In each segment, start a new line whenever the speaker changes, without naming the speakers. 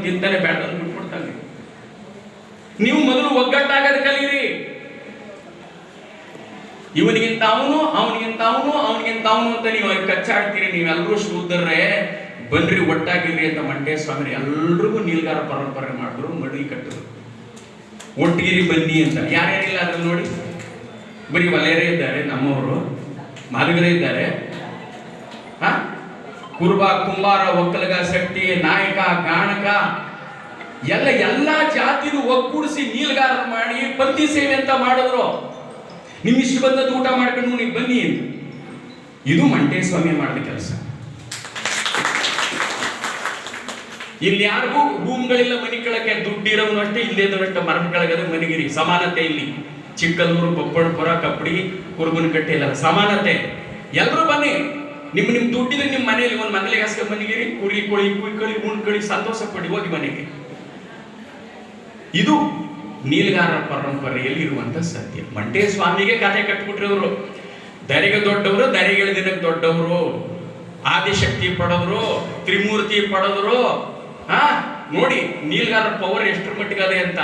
ತಿಂತಾನೆ ಬೇಡ ಅಂತ ಬಿಟ್ಬಿಡ್ತಾನೆ. ನೀವು ಮೊದಲು ಒಗ್ಗಟ್ಟಾಗದ ಕಲೀರಿ. ಇವನಿಗಿಂತ ಅವನು, ಅವನಿಗಿಂತ ಅವನು, ಅವನಿಗಿಂತ ಅವನು ಅಂತ ನೀವು ಕಚ್ಚಾಡ್ತೀರಿ. ನೀವೆಲ್ಲರೂ ಶೂದ್ರರೇ, ಬನ್ರಿ ಒಟ್ಟಾಗಿರ್ರಿ ಅಂತ ಮಂಟೇಶ ಸ್ವಾಮಿ ಎಲ್ರಿಗೂ ನೀಲ್ಗಾರ ಪರಂಪರೆ ಮಾಡಿದ್ರು, ಮಡಿ ಕಟ್ಟಿದ್ರು. ಒಟ್ಟಿಗಿರಿ ಬನ್ನಿ ಅಂತ. ಯಾರ್ಯಾರಿಲ್ಲ ಅದ್ರಲ್ಲಿ ನೋಡಿ, ಬರೀ ವಲಯರೇ ಇದ್ದಾರೆ, ನಮ್ಮವರು ಮಾದಿಗರೇ ಇದ್ದಾರೆ. ಕುರುಬ, ಕುಂಬಾರ, ಒಕ್ಕಲಿಗ, ಶೆಟ್ಟಿ, ನಾಯಕ, ಗಾಣಕ ಎಲ್ಲ ಜಾತಿನೂ ಒಗ್ಗೂಡಿಸಿ ನೀಲ್ಗಾರ ಮಾಡಿ ಪಂಥಿ ಸೇವೆ ಅಂತ ಮಾಡಿದ್ರು. ನಿಮ್ಮಿಷ್ಟು ಬಂದದ್ದು ಊಟ ಮಾಡ್ಕೊಂಡು ನೀವು ಬನ್ನಿ ಅಂತ. ಇದು ಮಂಟೇಶ ಸ್ವಾಮಿ ಮಾಡಿದ ಕೆಲಸ. ಇಲ್ಲಿ ಯಾರಿಗೂ ರೂಮ್ಗಳಿಲ್ಲ, ಮನೆ ಕೆಳಗೆ ದುಡ್ಡಿರೋನು ಅಷ್ಟೇ, ಇಲ್ಲೇದಷ್ಟು ಮರದ ಕೆಳಗದ ಮನೆಗಿರಿ. ಸಮಾನತೆ ಇಲ್ಲಿ ಚಿಕ್ಕಲ್ಲೂರು, ಬೊಪ್ಪಳಪುರ, ಕಪ್ಪಡಿ, ಕುರುಬನಕಟ್ಟೆ ಇಲ್ಲ ಸಮಾನತೆ. ಎಲ್ಲರೂ ಬನ್ನಿ, ನಿಮ್ ದುಡ್ಡಿದ್ರೆ ನಿಮ್ಮ ಮನೆಯಲ್ಲಿ ಒಂದು ಮನೆಗೆ ಹಾಸ್ಕೊಂಡು ಮನೆಗಿರಿ. ಕುರಿ ಕೋಳಿ ಕುಯ್ಕಳಿ ಉಣ್ಕಳಿ ಸಂತೋಷ ಪಡಿ ಹೋಗಿ ಮನೆಗೆ. ಇದು ನೀಲ್ಗಾರರ ಪರಂಪರೆಯಲ್ಲಿ ಇರುವಂತ ಸತ್ಯ. ಮಂಟೇಶ ಸ್ವಾಮಿಗೆ ಕಥೆ ಕಟ್ಬಿಟ್ರಿ ಅವರು. ದರೆಗೆ ದೊಡ್ಡವರು, ದರೆಗಳ ದಿನಕ್ಕೆ ದೊಡ್ಡವರು, ಆದಿಶಕ್ತಿ ಪಡೆದ್ರು, ತ್ರಿಮೂರ್ತಿ ಪಡೆದ್ರು. ನೋಡಿ ನೀಲ್ಗಾರರ ಪವರ್ ಎಷ್ಟರ ಮಟ್ಟಿಗೆ ಅದೇ ಅಂತ.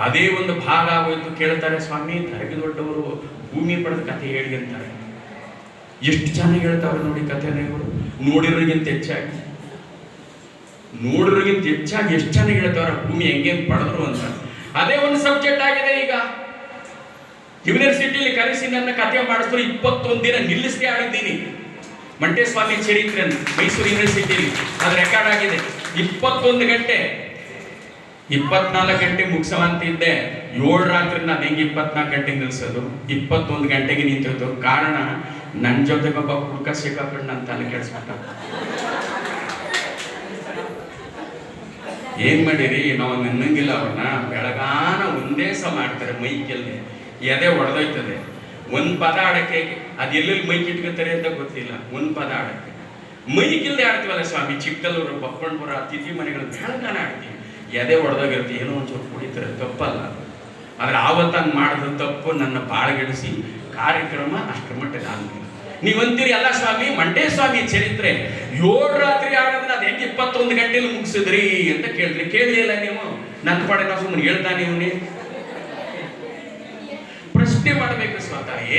ಅದೇ ಒಂದು ಭಾಗ ಆಗೋಯ್ತು. ಕೇಳ್ತಾರೆ, ಸ್ವಾಮಿ ದರೆಗೆ ದೊಡ್ಡವರು ಭೂಮಿ ಪಡೆದ ಕಥೆ ಹೇಳಿ ಅಂತಾರೆ. ಎಷ್ಟು ಚೆನ್ನಾಗಿ ಹೇಳ್ತಾವ್ರೆ ನೋಡಿ ಕಥೆನ ಇವರು. ನೋಡಿರೋರಿಗಿಂತ ಹೆಚ್ಚಾಗಿ ಎಷ್ಟು ಚೆನ್ನಾಗಿ ಹೇಳ್ತಾವ್ರ ಭೂಮಿ ಹೆಂಗೆ ಪಡೆದ್ರು ಅಂತ. ಅದೇ ಒಂದು ಸಬ್ಜೆಕ್ಟ್ ಆಗಿದೆ ಈಗ. ಯೂನಿವರ್ಸಿಟಿಲಿ ಕರೆಸಿ ನನ್ನ ಕಥೆ ಮಾಡಿದ್ರು. 21 ದಿನ ನಿಲ್ಲಿಸದೆ ಆಡಿದ್ದೀನಿ ಮಂಟೇಶ ಸ್ವಾಮಿ ಚರಿತ್ರೆ ಮೈಸೂರು ಯೂನಿವರ್ಸಿಟಿಲಿ. ಅದು ರೆಕಾರ್ಡ್ ಆಗಿದೆ. 21 ಗಂಟೆ 24 ಗಂಟೆ ಮುಗಿಸವಂತಿದ್ದೆ. 7 ರಾತ್ರಿ ನಾನು ಹೆಂಗೆ 24 ಗಂಟೆಗೆ ನಿಲ್ಸೋದು? 21 ಗಂಟೆಗೆ ನಿಂತಿದ್ದು. ಕಾರಣ ನನ್ನ ಜೊತೆಗೆ ಒಬ್ಬ ಹುಡುಕ ಸಿಕ್ಕಾಕೊಂಡು ನನ್ನ ತಲೆ ಕೆಡಿಸ್ಬಿಟ್ಟ. ಏನ್ ಮಾಡಿರಿ, ನಾವು ನಿನ್ನಂಗಿಲ್ಲ. ಅವ್ರನ್ನ ಬೆಳಗಾನ ಒಂದೇ ಸಹ ಮಾಡ್ತಾರೆ ಮೈಕಲ್ಲಿ. ಎದೆ ಒಡೆದೋಯ್ತದೆ. ಒಂದ್ ಪದ ಆಡಕ್ಕೆ ಅದು ಎಲ್ಲೆಲ್ಲಿ ಮೈಕ್ ಇಟ್ಕೊತಾರೆ ಅಂತ ಗೊತ್ತಿಲ್ಲ. ಒಂದ್ ಪದ ಆಡಕ್ಕೆ ಮೈಕಿಲ್ದೆ ಆಡ್ತೀವಲ್ಲ ಸ್ವಾಮಿ. ಚಿಕ್ಕಲ್ಲೂರು, ಬಪ್ಪಣಪುರ, ಅತಿಥಿ ಮನೆಗಳು ಬೆಳಗಾನ ಆಡ್ತೀವಿ. ಎದೆ ಒಡೆದೋಗಿರ್ತೀವಿ. ಏನೋ ಒಂಚೂರು ಕುಡಿತಾರೆ, ತಪ್ಪಲ್ಲ. ಆದ್ರೆ ಆವತ್ತಂಗೆ ಮಾಡಿದ ತಪ್ಪು ನನ್ನ ಬಾಳಗೆಡಿಸಿ ಕಾರ್ಯಕ್ರಮ ಅಷ್ಟರ ಮಟ್ಟಿಗೆ ಆಗಲಿಲ್ಲ. ನೀವಂತೀರಿ ಅಲ್ಲ ಸ್ವಾಮಿ, ಮಂಟೇಶ ಸ್ವಾಮಿ ಚರಿತ್ರೆ 7 ರಾತ್ರಿ ಆಡೋದನ್ನ ಅದು ಹೆಂಗೆ 21 ಗಂಟೆಲಿ ಮುಗಿಸಿದ್ರಿ ಅಂತ ಕೇಳಿದ್ರಿ. ಕೇಳಲಿಲ್ಲ ನೀವು. ನನ್ನ ಪಾಡೆ ನಾವು ಸುಮ್ಮನೆ ಹೇಳ್ತಾನೆ ಇವನೇ. ಪ್ರಶ್ನೆ ಮಾಡಬೇಕು ಸ್ವತಃ.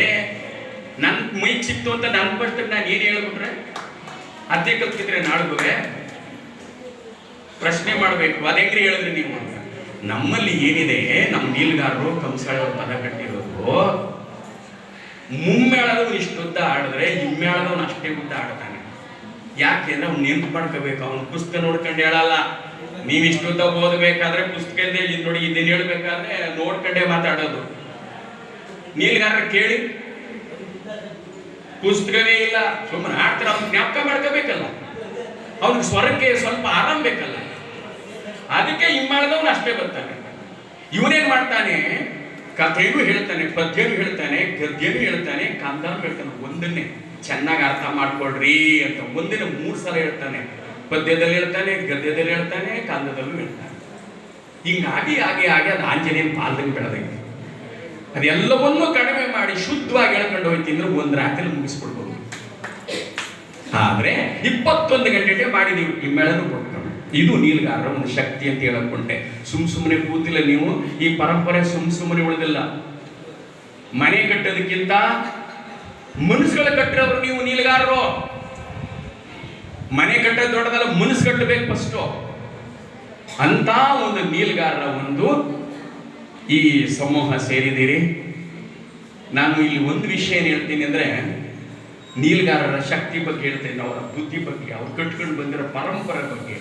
ನನ್ ಮೈ ಚಿಕ್ತು ಅಂತ ನನ್ನ ಫಸ್ಟ್ ನಾನು ಏನು ಹೇಳ್ಬಿಟ್ರೆ ಅದೇ ಕಲ್ತಿದ್ರೆ ನಾಡುಗುವೆ ಪ್ರಶ್ನೆ ಮಾಡಬೇಕು. ಅದೆಂಗ್ರಿ ಹೇಳಿದ್ರಿ ನೀವು ಅಂತ. ನಮ್ಮಲ್ಲಿ ಏನಿದೆ, ನಮ್ಮ ನೀಲ್ಗಾರರು ಕಂಸಾಳವ್ರ ಪದ ಕಟ್ಟಿರೋದು, ಮುಮ್ಮೇಳದವ್ನು ಇಷ್ಟು ಉದ್ದ ಆಡಿದ್ರೆ ಹಿಮ್ಮೇಳದವ್ನು ಅಷ್ಟೇ ಉದ್ದ ಆಡ್ತಾನೆ. ಯಾಕೆಂದ್ರೆ ಅವ್ನು ನೆನ್ಪು ಮಾಡ್ಕೋಬೇಕು. ಅವ್ನು ಪುಸ್ತಕ ನೋಡ್ಕೊಂಡು ಹೇಳಲ್ಲ. ನೀವು ಇಷ್ಟು ಉದ್ದ ಓದಬೇಕಾದ್ರೆ ಪುಸ್ತಕದಿಂದ ನೋಡಿ ಇದನ್ನ ಹೇಳ್ಬೇಕಾದ್ರೆ ನೋಡ್ಕೊಂಡೇ ಮಾತಾಡೋದು. ನೀಲ್ಗಾರ ಕೇಳಿ ಪುಸ್ತಕವೇ ಇಲ್ಲ, ಸುಮ್ಮನೆ ಆಡ್ತಾರೆ. ಅವ್ನು ಜ್ಞಾಪಕ ಮಾಡ್ಕೋಬೇಕಲ್ಲ, ಅವ್ನಿಗೆ ಸ್ವರಕ್ಕೆ ಸ್ವಲ್ಪ ಆರಾಮ್ ಬೇಕಲ್ಲ. ಅದಕ್ಕೆ ಹಿಮ್ಮೇಳದವ್ನು ಅಷ್ಟೇ ಬರ್ತಾನೆ. ಇವನೇನ್ ಮಾಡ್ತಾನೆ, ಕಥೆನೂ ಹೇಳ್ತಾನೆ, ಪದ್ಯನೂ ಹೇಳ್ತಾನೆ, ಗದ್ಯನೂ ಹೇಳ್ತಾನೆ, ಕಂದನೂ ಹೇಳ್ತಾನೆ. ಒಂದನ್ನೇ ಚೆನ್ನಾಗಿ ಅರ್ಥ ಮಾಡ್ಕೊಳ್ರಿ ಅಂತ ಒಂದಿನ 3 ಸಲ ಹೇಳ್ತಾನೆ. ಪದ್ಯದಲ್ಲಿ ಹೇಳ್ತಾನೆ, ಗದ್ಯದಲ್ಲಿ ಹೇಳ್ತಾನೆ, ಕಂದದಲ್ಲೂ ಹೇಳ್ತಾನೆ. ಹಿಂಗಾಗಿ ಹಾಗೆ ಅದು ಆಂಜನೇಯನ ಪಾಲದಂಗೆ ಬೆಳೆದೈತಿ. ಅದೆಲ್ಲವನ್ನೂ ಕಡಿಮೆ ಮಾಡಿ ಶುದ್ಧವಾಗಿ ಹೇಳ್ಕೊಂಡು ಹೋಯ್ತಿಂದ್ರೆ 1 ರಾತ್ರಿ ಮುಗಿಸ್ಕೊಡ್ಬೋದು. ಆದ್ರೆ 21 ಗಂಟೆಗೆ ಮಾಡಿದೀವಿ. ಈ ಮೇಳನು ಕೊಟ್ಕೊಂಡು ಇದು ನೀಲ್ಗಾರರ ಒಂದು ಶಕ್ತಿ ಅಂತ ಹೇಳಕೊಂಡೆ. ಸುಮ್ಮನೆ ಕೂತಿಲ್ಲ ನೀವು. ಈ ಪರಂಪರೆ ಸುಮ್ಮನೆ ಉಳಿದಿಲ್ಲ. ಮನೆ ಕಟ್ಟೋದಕ್ಕಿಂತ ಮನಸ್ಸುಗಳ ಕಟ್ಟಿರೋರು ನೀವು ನೀಲ್ಗಾರರು. ಮನೆ ಕಟ್ಟೋದು ದೊಡ್ಡದಲ್ಲ, ಮನಸ್ಸು ಕಟ್ಟಬೇಕು ಫಸ್ಟು ಅಂತ ಒಂದು ನೀಲ್ಗಾರರ ಒಂದು ಈ ಸಮೂಹ ಸೇರಿದ್ದೀರಿ. ನಾನು ಇಲ್ಲಿ ಒಂದು ವಿಷಯ ಏನು ಹೇಳ್ತೀನಿ ಅಂದ್ರೆ, ನೀಲ್ಗಾರರ ಶಕ್ತಿ ಬಗ್ಗೆ ಹೇಳ್ತೇನೆ, ಅವರ ಬುದ್ಧಿ ಬಗ್ಗೆ, ಅವ್ರು ಕಟ್ಕೊಂಡು ಬಂದಿರೋ ಪರಂಪರೆ ಬಗ್ಗೆ.